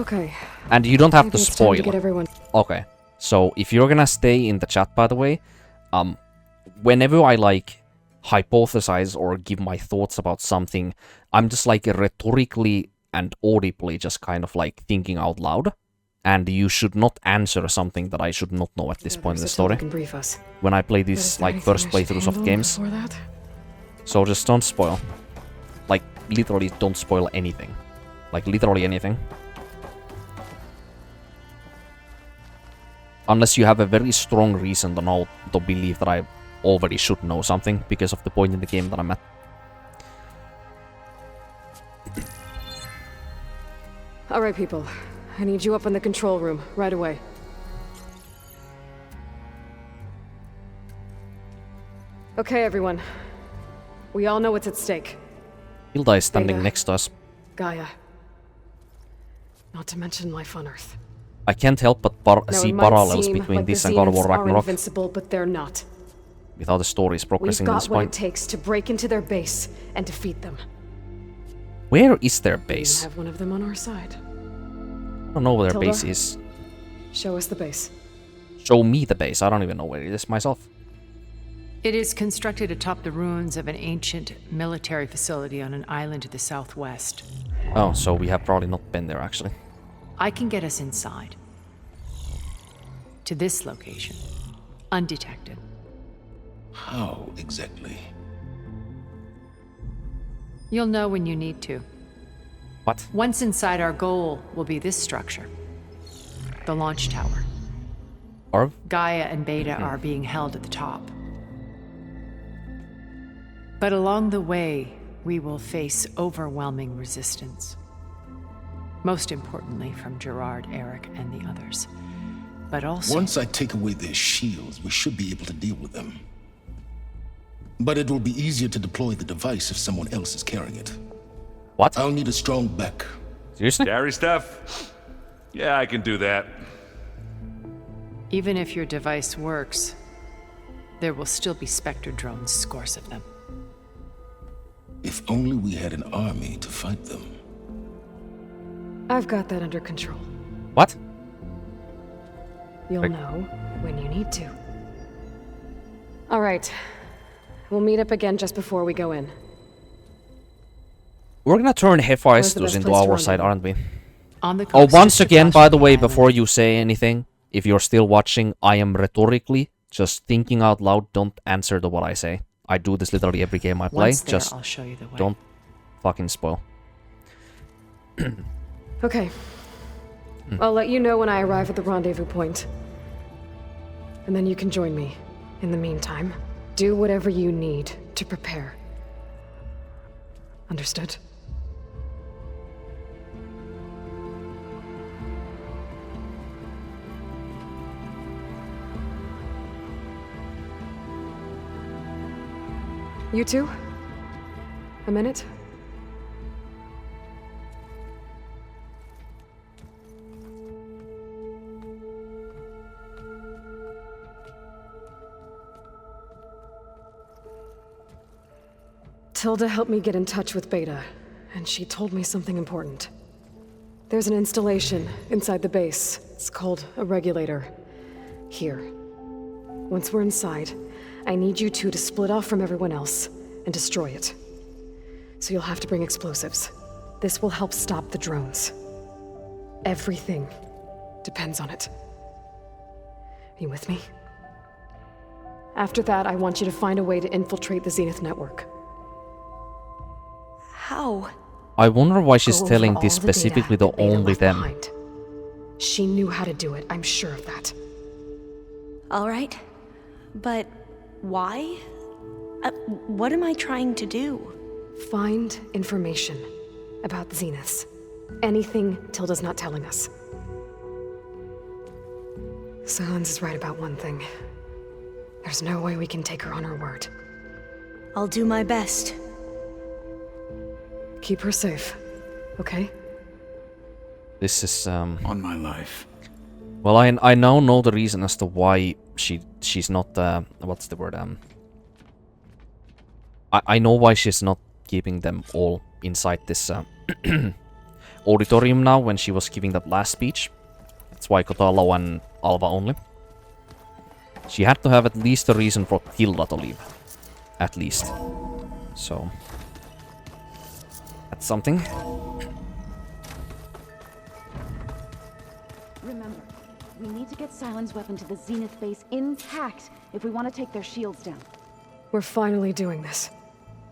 Okay. And you don't have Maybe to it's time to spoil. get everyone. Okay. So if you're gonna stay in the chat, by the way, whenever I like hypothesize or give my thoughts about something, I'm just like rhetorically and audibly just kind of like thinking out loud. And you should not answer something that I should not know at this point in the story. Can brief us. When I play these like first playthroughs of games. So just don't spoil. Like literally don't spoil anything. Like literally anything. Unless you have a very strong reason to know, to believe that I already should know something because of the point in the game that I'm at. Alright, people. I need you up in the control room, right away. Okay, everyone. We all know what's at stake. Hilda is standing Beta, next to us. Gaia. Not to mention life on Earth. I can't help but see parallels between this and God of War Ragnarok. Invincible, but they're not. With how the story is progressing at this We've got what point. it takes to break into their base and defeat them. Where is their We base? have one of them on our side. I don't know where their Tilda? base is. Show us the base. Show me the base. I don't even know where it is myself. It is constructed atop the ruins of an ancient military facility on an island to the southwest. Oh, so we have probably not been there actually. I can get us inside. To this location. Undetected. How exactly? You'll know when you need to. What? Once inside, our goal will be this structure. The launch tower. Or? Gaia and Beta are being held at the top. But along the way, we will face overwhelming resistance. Most importantly from Gerard, Eric, and the others. But also... Once I take away their shields, we should be able to deal with them. But it will be easier to deploy the device if someone else is carrying it. What? I'll need a strong back. Seriously? Gary stuff? Yeah, I can do that. Even if your device works, there will still be Spectre drones, scores of them. If only we had an army to fight them. I've got that under control. What? You'll know when you need to. Alright. We'll meet up again just before we go in. We're gonna turn Where's the Hephaestus best into place to our run side, to? aren't we? On the Oh, coast once of again, by the way, Island. before you say anything, if you're still watching, I am rhetorically just thinking out loud. Don't answer to what I say. I do this literally every game I play. Once there, Just I'll show you the way. don't fucking spoil. Okay. I'll let you know when I arrive at the rendezvous point. And then you can join me. In the meantime, do whatever you need to prepare. Understood? You two? A minute? Tilda helped me get in touch with Beta, and she told me something important. There's an installation inside the base. It's called a regulator. Here. Once we're inside, I need you two to split off from everyone else and destroy it. So you'll have to bring explosives. This will help stop the drones. Everything depends on it. Are you with me? After that, I want you to find a way to infiltrate the Zenith network. How? I wonder why she's Go over telling all this the data specifically to that Beta only left them. behind. She knew how to do it, I'm sure of that. All right. But why? What am I trying to do? Find information about the Zeniths. Anything Tilda's not telling us. Silence is right about one thing. There's no way we can take her on her word. I'll do my best. Keep her safe, okay? This is On my life. well, I now know the reason as to why she's not what's the word I know why she's not keeping them all inside this auditorium now when she was giving that last speech. That's why I got Aloy and Alva only. She had to have at least a reason for Tilda to leave. At least. So... that's something. Remember, we need to get Silent's weapon to the Zenith base intact if we want to take their shields down. We're finally doing this.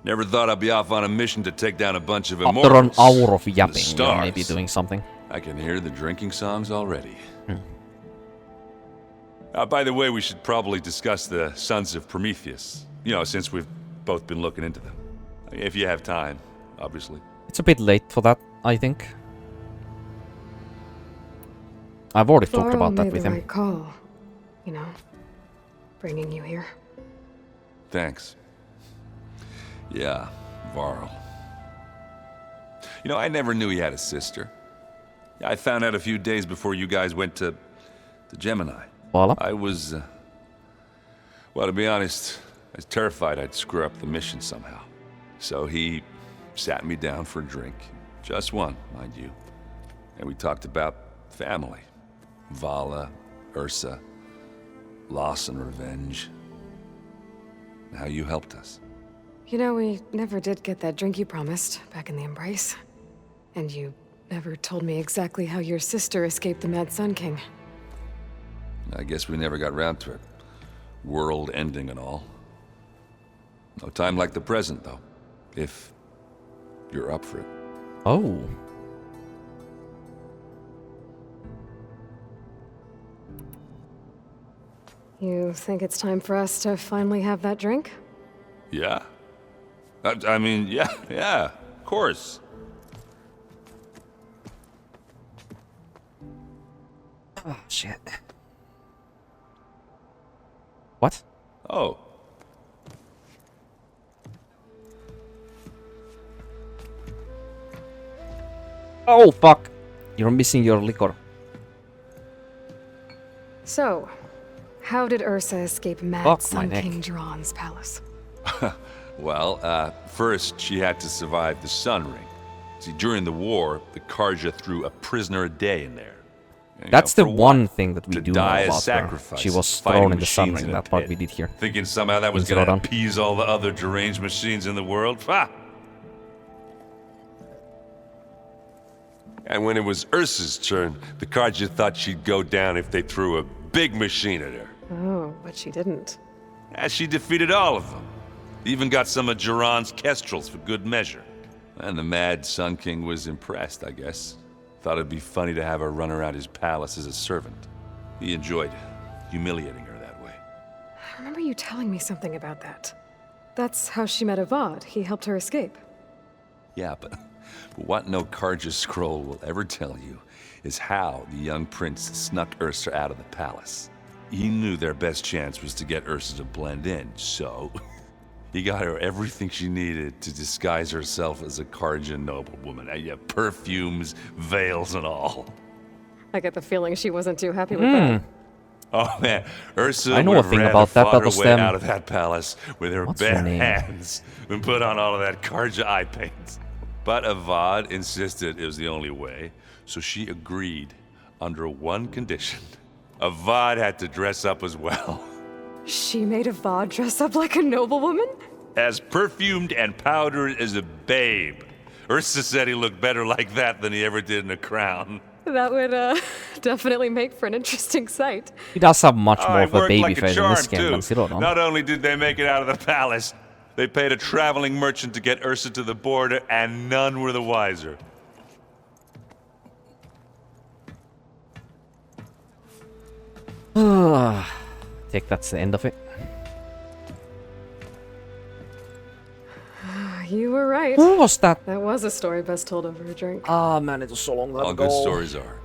Never thought I'd be off on a mission to take down a bunch of After an immortals. hour of The yapping, you're stars. maybe doing something. I can hear the drinking songs already. By the way, we should probably discuss the Sons of Prometheus. You know, since we've both been looking into them. If you have time, obviously. It's a bit late for that, I think. I've already talked Varl about that made with the him. right call. You know, bringing you here. Thanks. Yeah, Varl. You know, I never knew he had a sister. I found out a few days before you guys went to Gemini. Vala? I was, well, to be honest, I was terrified I'd screw up the mission somehow. So he sat me down for a drink. Just one, mind you. And we talked about family. Vala, Ursa, loss and revenge. And how you helped us. You know, we never did get that drink you promised back in the Embrace. And you never told me exactly how your sister escaped the Mad Sun King. I guess we never got round to it. World ending and all. No time like the present, though. If you're up for it. Oh. You think it's time for us to finally have that drink? Yeah? I mean, yeah, of course. Oh, shit. What? Oh. Oh, fuck. You're missing your liquor. So, how did Ursa escape Mad Fuck my Sun neck. King Jiran's palace? Well, first she had to survive the Sun Ring. See, during the war, the Karja threw a prisoner a day in there. You That's know, the for one what? thing that we To do know die as about her. sacrifice, She was fighting thrown in the Sun machines Ring, in a that part pit. we did here. Thinking somehow that was In gonna Zorodan. appease all the other deranged machines in the world? Ha! And when it was Ursa's turn, the Karja thought she'd go down if they threw a big machine at her. Oh, but she didn't. And she defeated all of them. Even got some of Jiran's kestrels for good measure. And the Mad Sun King was impressed, I guess. Thought it'd be funny to have her run around his palace as a servant. He enjoyed humiliating her that way. I remember you telling me something about that. That's how she met Avad. He helped her escape. Yeah, but what no Karja scroll will ever tell you is how the young prince snuck Ursa out of the palace. He knew their best chance was to get Ursa to blend in, so he got her everything she needed to disguise herself as a Karja noblewoman. Yeah, perfumes, veils, and all. I get the feeling she wasn't too happy with that. Oh man, Ursa I know would a have thing rather about that. fought That her was way them. out of that palace with her What's her bare name? hands and put on all of that Karja eye paint. But Avad insisted it was the only way, so she agreed under one condition. Avad had to dress up as well. She made Avad dress up like a noblewoman? As perfumed and powdered as a babe. Ursa said he looked better like that than he ever did in a crown. That would, definitely make for an interesting sight. He does have much more it of a worked baby like a face in charm, this game too. than Zorodan. Not only did they make it out of the palace, they paid a traveling merchant to get Ursa to the border, and none were the wiser. I think that's the end of it. You were right. Who was that? That was a story best told over a drink. Ah, man, it was so long All ago. good stories are.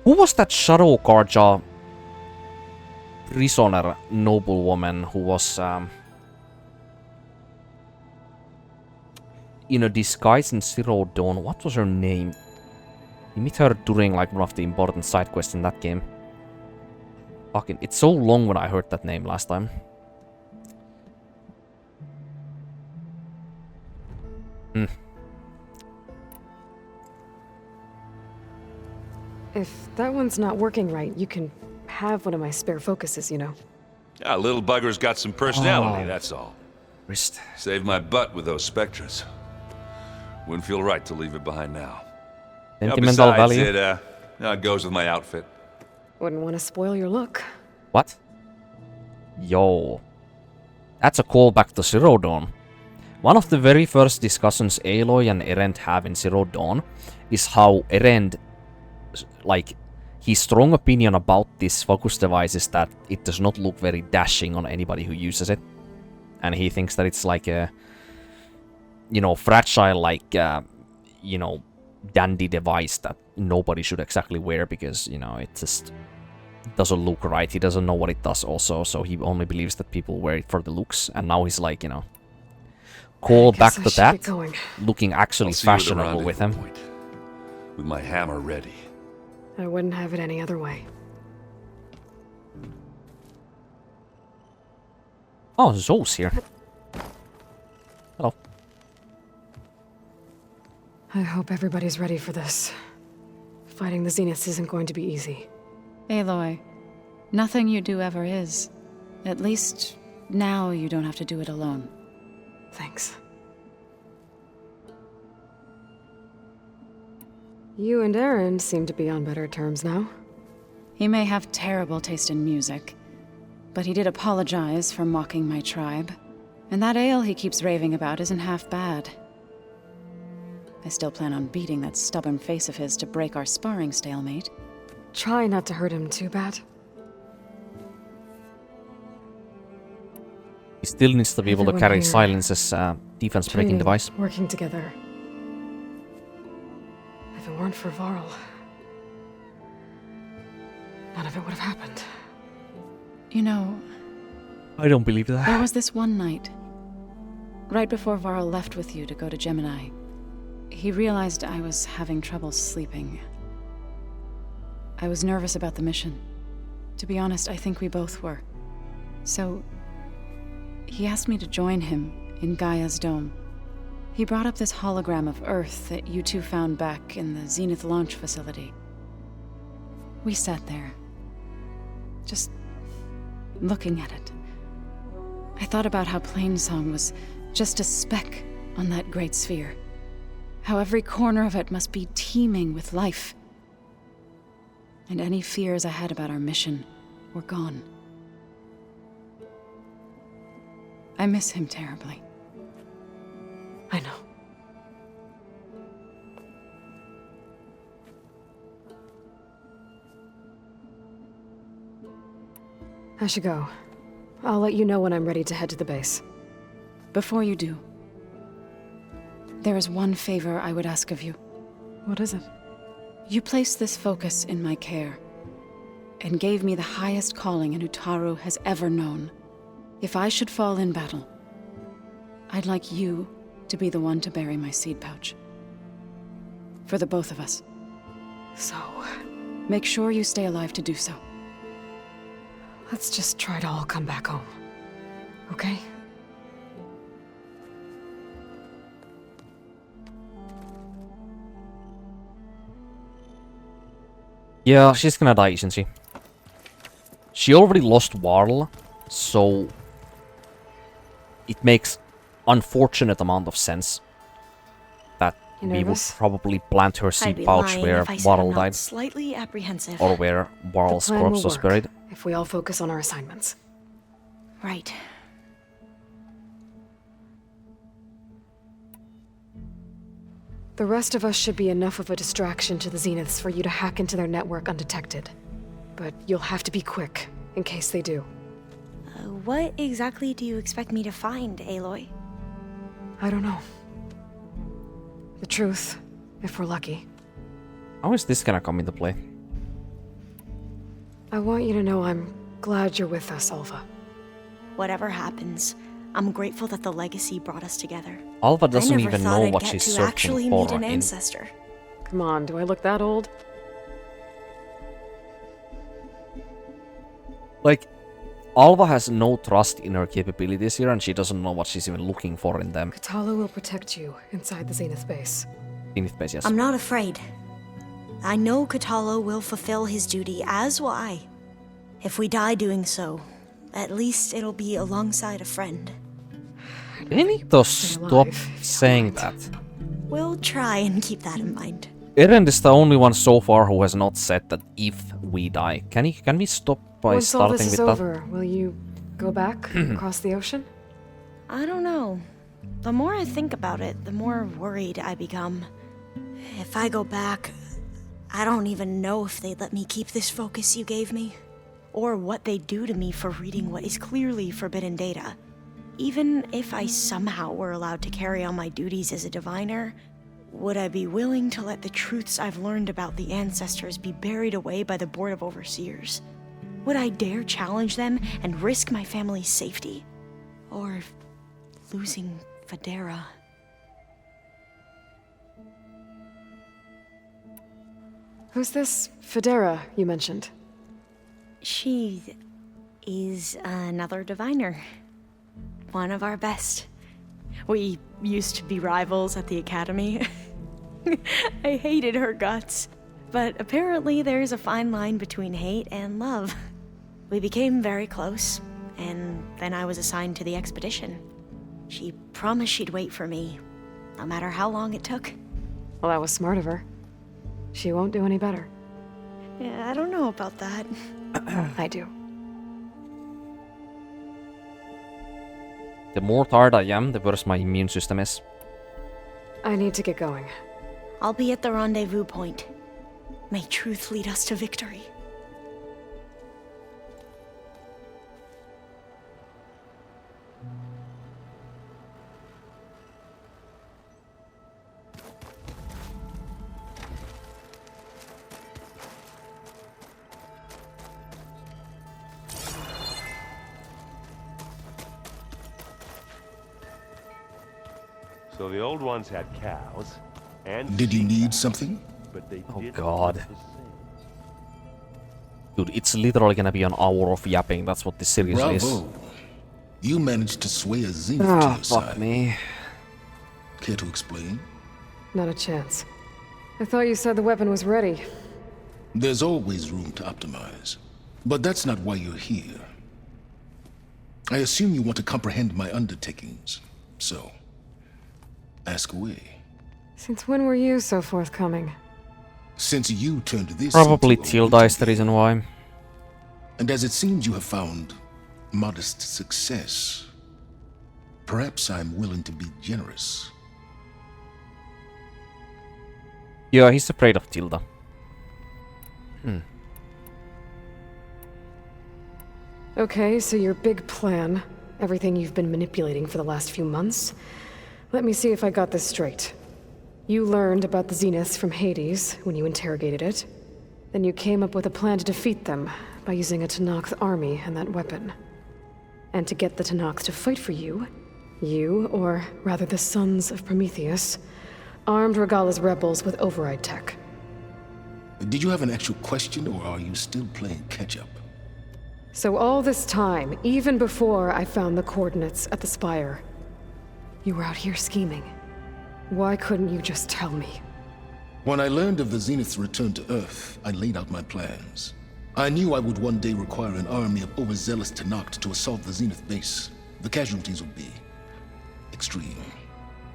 Who was that Shadow Karja prisoner noblewoman who was in a disguise in Zero Dawn? What was her name? You meet her during like one of the important side quests in that game. Fucking, it's so long when I heard that name last time. If that one's not working right, you can have one of my spare focuses, you know. Yeah, little bugger's got some personality, Oh. that's all. Wrist. Saved my butt with those specters. Wouldn't feel right to leave it behind now. Sentimental Besides, value. it goes with my outfit. Wouldn't want to spoil your look. What? Yo. That's a callback to Zero Dawn. One of the very first discussions Aloy and Erend have in Zero Dawn is how Erend, like, his strong opinion about this focus device is that it does not look very dashing on anybody who uses it. And he thinks that it's like a, you know, fragile, like, you know, dandy device that nobody should exactly wear because, you know, it just doesn't look right. He doesn't know what it does also, so he only believes that people wear it for the looks. And now he's like, you know, call back to that, looking actually I'll see you at the fashionable with him. rendezvous point, with my hammer ready. I wouldn't have it any other way. Oh, Zoe's here. Hello. I hope everybody's ready for this. Fighting the Zeniths isn't going to be easy. Aloy, nothing you do ever is. At least, now you don't have to do it alone. Thanks. You and Aaron seem to be on better terms now. He may have terrible taste in music, but he did apologize for mocking my tribe. And that ale he keeps raving about isn't half bad. I still plan on beating that stubborn face of his to break our sparring stalemate. Try not to hurt him too bad. He still needs to be able to Everyone carry here. Silence's defense-breaking Training, device. working together. If it weren't for Varl, none of it would have happened. You know, I don't believe that. there was this one night, right before Varl left with you to go to Gemini. He realized I was having trouble sleeping. I was nervous about the mission. To be honest, I think we both were. So, he asked me to join him in Gaia's dome. He brought up this hologram of Earth that you two found back in the Zenith launch facility. We sat there, just looking at it. I thought about how Plainsong was just a speck on that great sphere. How every corner of it must be teeming with life. And any fears I had about our mission were gone. I miss him terribly. I know. I should go. I'll let you know when I'm ready to head to the base. Before you do, there is one favor I would ask of you. What is it? You placed this focus in my care, and gave me the highest calling an Utaru has ever known. If I should fall in battle, I'd like you to be the one to bury my seed pouch. For the both of us. So, Make sure you stay alive to do so. let's just try to all come back home. Okay? Yeah, she's gonna die, isn't she? She already lost Varl, so it makes unfortunate amount of sense that You we would nervous? probably plant her I'd seed be pouch lying where if I said I'm Varl not died, slightly apprehensive. or where Varl's The plan corpse will was work buried. if we all focus on our assignments. Right. The rest of us should be enough of a distraction to the Zeniths for you to hack into their network undetected. But you'll have to be quick, in case they do. What exactly do you expect me to find, Aloy? I don't know. The truth, if we're lucky. How is this gonna come into play? I want you to know I'm glad you're with us, Alva. Whatever happens, I'm grateful that the legacy brought us together. Alva doesn't I never even thought know I'd what get she's to searching actually for meet an in... ancestor. Come on, do I look that old? Like, Alva has no trust in her capabilities here, and she doesn't know what she's even looking for in them. Katala will protect you inside the Zenith base. Zenith base, yes. I'm not afraid. I know Katalo will fulfill his duty, as will I. If we die doing so, at least it'll be alongside a friend. They need to stop saying that. We'll try and keep that in mind. Eren is the only one so far who has not said that if we die. Can we stop by Once all starting this is with over, will you go back across the ocean? I don't know. The more I think about it, the more worried I become. If I go back, I don't even know if they'd let me keep this focus you gave me, or what they'd do to me for reading what is clearly forbidden data. Even if I somehow were allowed to carry on my duties as a diviner, would I be willing to let the truths I've learned about the ancestors be buried away by the Board of Overseers? Would I dare challenge them and risk my family's safety? Or losing Federa? Who's this Federa you mentioned? She is another diviner. One of our best. We used to be rivals at the academy. I hated her guts. But apparently there's a fine line between hate and love. We became very close, and then I was assigned to the expedition. She promised she'd wait for me, no matter how long it took. Well, that was smart of her. She won't do any better. Yeah, I don't know about that. I do. The more tired I am, the worse my immune system is. I need to get going. I'll be at the rendezvous point. May truth lead us to victory. So the old ones had cows and Did you need something? but they Oh, didn't God. have the same. Dude, it's literally gonna be an hour of yapping, that's what this series is. Bravo. You managed to sway a zenith to Ah, your fuck side. me. Care to explain? Not a chance. I thought you said the weapon was ready. There's always room to optimize. But that's not why you're here. I assume you want to comprehend my undertakings. So, ask away. Since when were you so forthcoming? Since you turned this Probably into a Tilda is the waiting reason game, why. and as it seems you have found modest success, perhaps I'm willing to be generous. Yeah, he's afraid of Tilda. Okay, so your big plan, everything you've been manipulating for the last few months. Let me see if I got this straight. You learned about the Zeniths from Hades when you interrogated it. Then you came up with a plan to defeat them by using a Tenakth army and that weapon. And to get the Tenakth to fight for you, or rather the Sons of Prometheus, armed Regala's rebels with override tech. Did you have an actual question, or are you still playing catch-up? So all this time, even before I found the coordinates at the Spire, you were out here scheming. Why couldn't you just tell me? When I learned of the Zenith's return to Earth, I laid out my plans. I knew I would one day require an army of overzealous Tenakth to assault the Zenith base. The casualties would be extreme.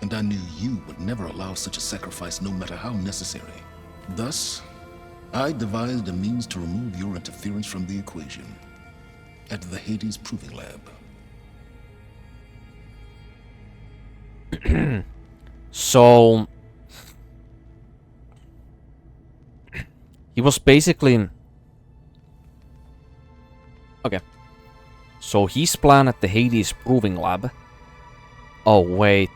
And I knew you would never allow such a sacrifice, no matter how necessary. Thus, I devised a means to remove your interference from the equation at the Hades Proving Lab. So he was basically okay. So his plan at the Hades Proving Lab. Oh wait.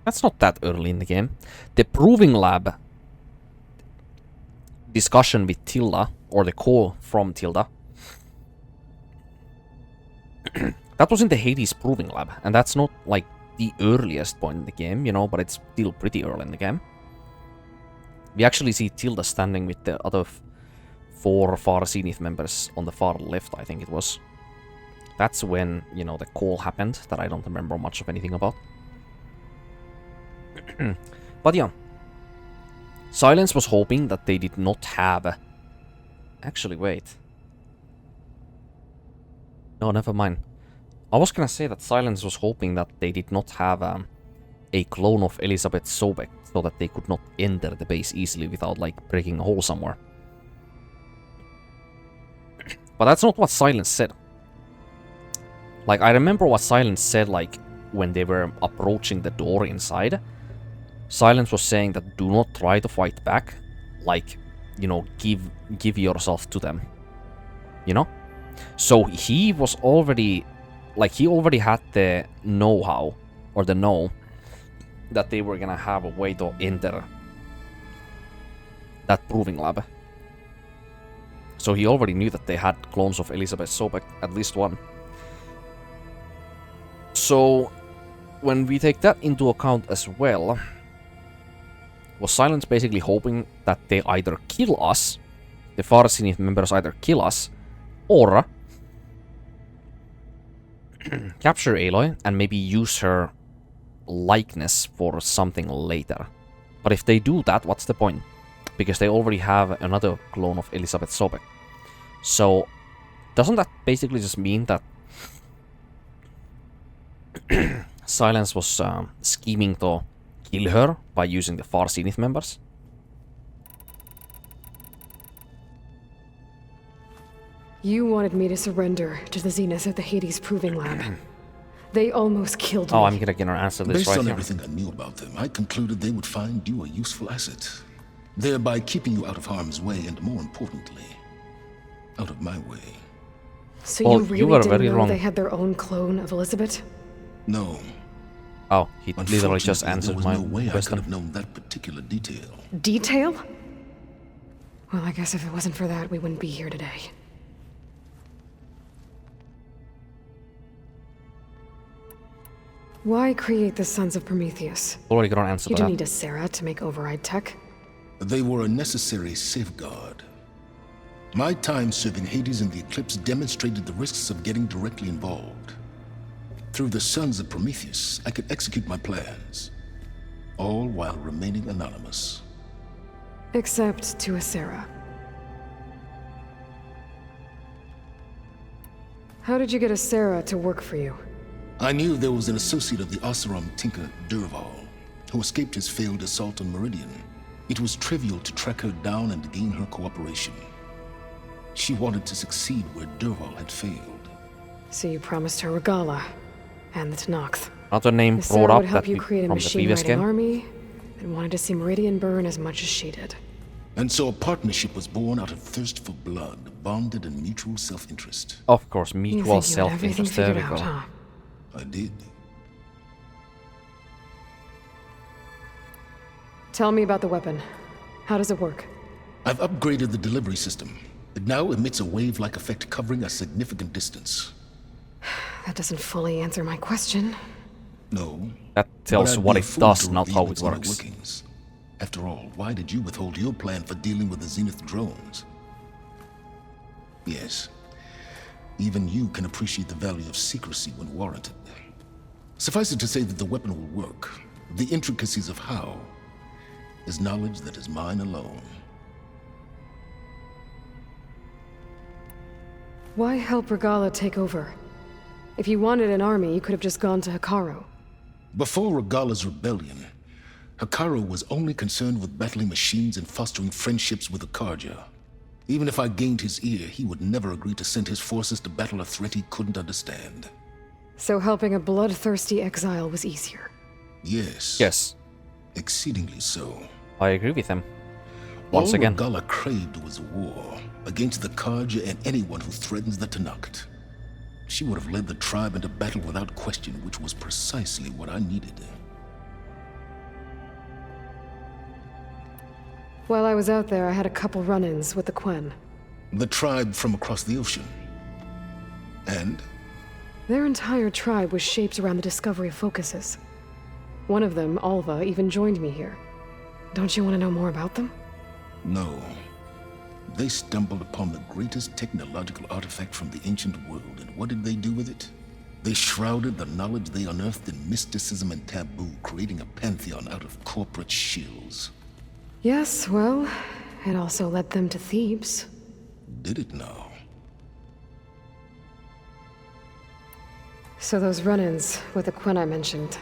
That's not that early in the game. The Proving Lab discussion with Tilda, or the call from Tilda. That was in the Hades Proving Lab, and that's not like the earliest point in the game, you know, but it's still pretty early in the game. We actually see Tilda standing with the other 4 Far Zenith members on the far left, I think it was. That's when, you know, the call happened, that I don't remember much of anything about. But yeah. Silence was hoping that they did not have... Actually, wait. No, never mind. I was gonna say that Silence was hoping that they did not have a clone of Elizabeth Sobek, so that they could not enter the base easily without, like, breaking a hole somewhere. But that's not what Silence said. Like, I remember what Silence said, like, when they were approaching the door inside. Silence was saying that do not try to fight back. Like, you know, give yourself to them. You know? So he was already... Like, he already had the know-how, or the know, that they were gonna have a way to enter that proving lab. So he already knew that they had clones of Elizabeth Sobek, at least one. So, when we take that into account as well, was Silence basically hoping that they either kill us, the Far Zenith members either kill us, or capture Aloy and maybe use her likeness for something later. But if they do that, what's the point? Because they already have another clone of Elizabeth Sobek. So, doesn't that basically just mean that Silence was scheming to kill her by using the Far Zenith members? You wanted me to surrender to the Zenith at the Hades Proving Lab. They almost killed me. Oh, I'm gonna get an answer to this Based right on here. everything I knew about them, I concluded they would find you a useful asset, thereby keeping you out of harm's way and, more importantly, out of my way. So Well, you really you were didn't very know wrong. they had their own clone of Elizabeth? No. Oh, he literally just Unfortunately, answered there was my no way I could question. have known that particular detail. Detail? Well, I guess if it wasn't for that, we wouldn't be here today. Why create the Sons of Prometheus? Already got an answer You to didn't that. need a Sarah to make override tech. They were a necessary safeguard. My time serving Hades in the Eclipse demonstrated the risks of getting directly involved. Through the Sons of Prometheus, I could execute my plans, all while remaining anonymous. Except to a Sarah. How did you get a Sarah to work for you? I knew there was an associate of the Oseram tinker, Durval, who escaped his failed assault on Meridian. It was trivial to track her down and gain her cooperation. She wanted to succeed where Durval had failed. So you promised her Regala and the Tenakth. Another name The brought Sarah up would help that you we, create a from the machine previous writing game. army that wanted to see Meridian burn as much as she did. And so a partnership was born out of thirst for blood, bonded in mutual self-interest. Of course, You mutual think you had everything self-interest. There figured we out, go. huh? I did. Tell me about the weapon. How does it work? I've upgraded the delivery system. It now emits a wave-like effect covering a significant distance. That doesn't fully answer my question. No. That tells but I'd what be a it fool does, to not reveal how it its inner works. workings. After all, why did you withhold your plan for dealing with the Zenith drones? Yes. Even you can appreciate the value of secrecy when warranted. Suffice it to say that the weapon will work. The intricacies of how is knowledge that is mine alone. Why help Regala take over? If you wanted an army, you could have just gone to Hikaru. Before Regala's rebellion, Hikaru was only concerned with battling machines and fostering friendships with the Karja. Even if I gained his ear, he would never agree to send his forces to battle a threat he couldn't understand. So helping a bloodthirsty exile was easier. Yes. Yes, Exceedingly so. I agree with him. Once All again. Regala craved was war against the Karja and anyone who threatens the Tenakth. She would have led the tribe into battle without question, which was precisely what I needed. While I was out there, I had a couple run-ins with the Quen. The tribe from across the ocean. And Their entire tribe was shaped around the discovery of focuses. One of them, Alva, even joined me here. Don't you want to know more about them? no, they stumbled upon the greatest technological artifact from the ancient world, and what did they do with it? They shrouded the knowledge they unearthed in mysticism and taboo, creating a pantheon out of corporate shills. Yes, well, it also led them to Thebes. Did it now? So those run-ins with the Quen I mentioned.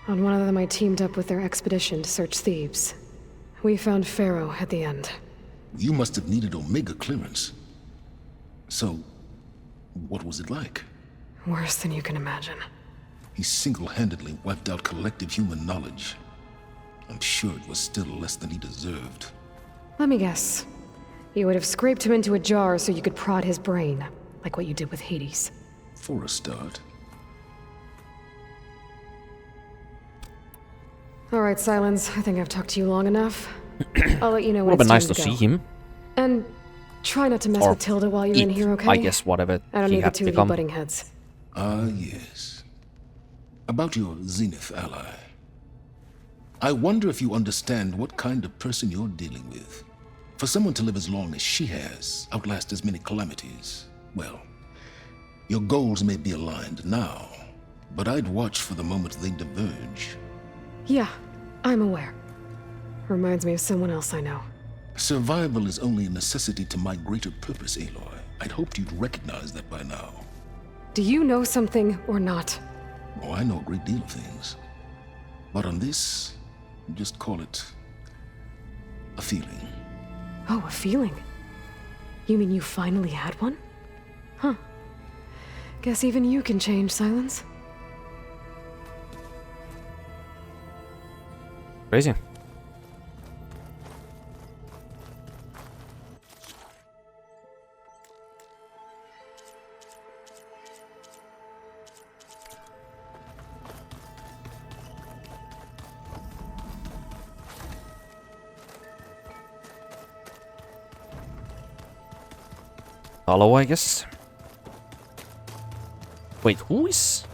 On one of them I teamed up with their expedition to search Thebes. We found Pharaoh at the end. You must have needed Omega clearance. So, what was it like? Worse than you can imagine. He single-handedly wiped out collective human knowledge. I'm sure it was still less than he deserved. Let me guess. You would have scraped him into a jar so you could prod his brain, like what you did with Hades. For a start. All right, Silence. I think I've talked to you long enough. I'll let you know when Would have it's been time nice to go. see him. And try not to mess Or with Tilda while you're in it, here, okay? I guess, whatever I don't he need the had two of you become. butting heads. Ah, yes. About your Zenith ally. I wonder if you understand what kind of person you're dealing with. For someone to live as long as she has, outlast as many calamities, well, your goals may be aligned now, but I'd watch for the moment they diverge. Yeah, I'm aware. Reminds me of someone else I know. Survival is only a necessity to my greater purpose, Aloy. I'd hoped you'd recognize that by now. Do you know something or not? Oh, I know a great deal of things. But on this, just call it a feeling. Oh, a feeling. You mean you finally had one? Huh. Guess even you can change, Silence. Crazy. Aloy, I guess. Wait, who is?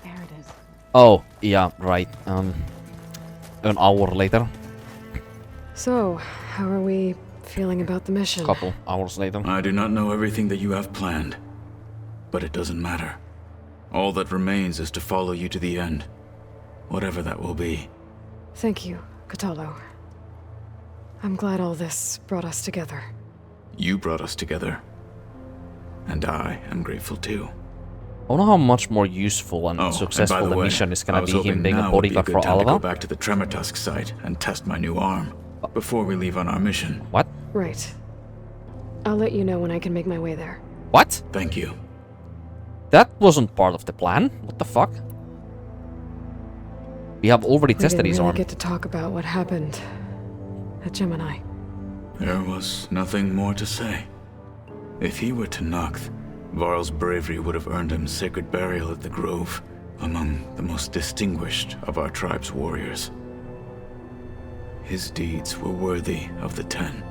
There it is. Oh, yeah, right. An hour later. So, how are we feeling about the mission? Couple hours later. I do not know everything that you have planned, but it doesn't matter. All that remains is to follow you to the end, whatever that will be. Thank you, Kotallo. I'm glad all this brought us together. You brought us together, and I am grateful too. I wonder how much more useful and Oh, and by successful the way, mission is I gonna was be him hoping being a now would be bodyguard good for time to go Alva. back to the Tremortusk site and test my new arm before we leave on our mission. What? Right. I'll let you know when I can make my way there. What? Thank you. That wasn't part of the plan. What the fuck? We have already We tested didn't his really arm. get to talk about what happened at Gemini. There was nothing more to say. If he were to Nacht, Varl's bravery would have earned him sacred burial at the Grove, among the most distinguished of our tribe's warriors. His deeds were worthy of the Ten.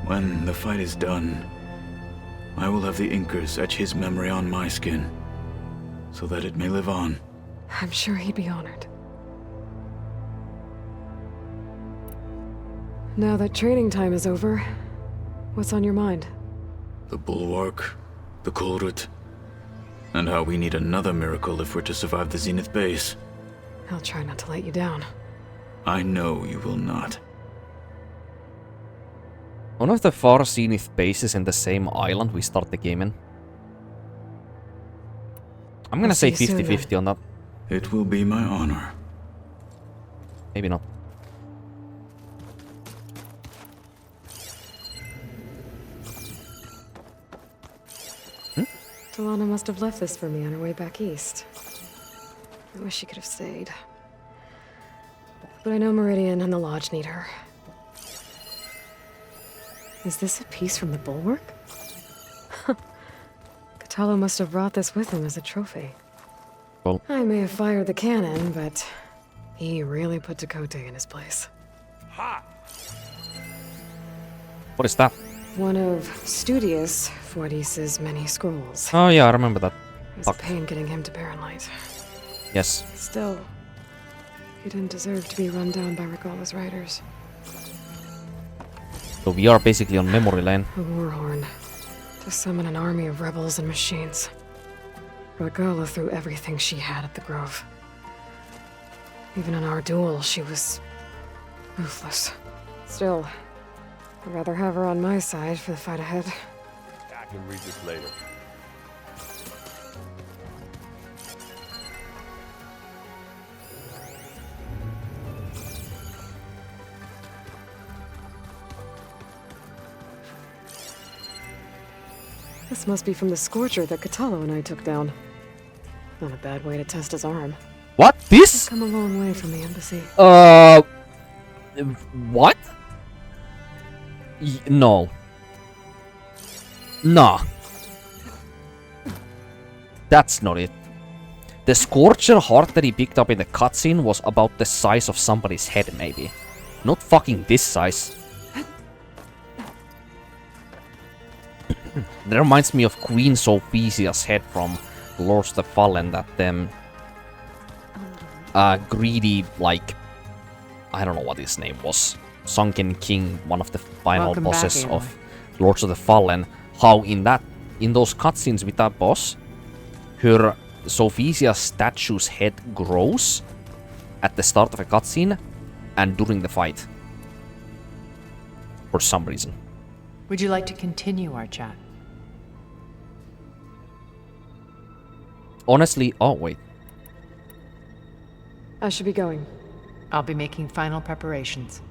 When the fight is done, I will have the Inkers etch his memory on my skin, so that it may live on. I'm sure he'd be honored. Now that training time is over, what's on your mind? The Bulwark, the Kulrut, and how we need another miracle if we're to survive the Zenith base. I'll try not to let you down. I know you will not. One of the far Zenith bases in the same island we start the game in. I'm gonna I'll say see you soon, 50-50 on that. It will be my honor. Maybe not. Delana must have left this for me on her way back east. I wish she could have stayed. But I know Meridian and the Lodge need her. Is this a piece from the Bulwark? Kotallo must have brought this with him as a trophy. Well, I may have fired the cannon, but he really put Tekote in his place. what is that? One of Studious Fortis's many scrolls. Oh yeah, I remember that. It was a Fuck. pain getting him to Barren Light. Yes. Still, he didn't deserve to be run down by Regalla's riders. So we are basically on memory lane. A warhorn. To summon an army of rebels and machines. Regala threw everything she had at the Grove. Even in our duel, she was ruthless. Still, I'd rather have her on my side for the fight ahead. I can read this later. This must be from the Scorcher that Catalo and I took down. Not a bad way to test his arm. What? This? I've come a long way from the embassy. What? No. Nah. That's not it. The Scorcher heart that he picked up in the cutscene was about the size of somebody's head, maybe. Not fucking this size. That reminds me of Queen Sophia's head from Lords of the Fallen, that greedy, like, I don't know what his name was. Sunken King, one of the final Welcome bosses back, of Aloy. Lords of the Fallen. How in those cutscenes with that boss, her Sophia's statue's head grows at the start of a cutscene and during the fight. For some reason. Would you like to continue our chat? Honestly, oh wait. I should be going. I'll be making final preparations.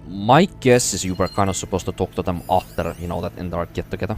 My guess is you were kind of supposed to talk to them after, you know, that entire get together.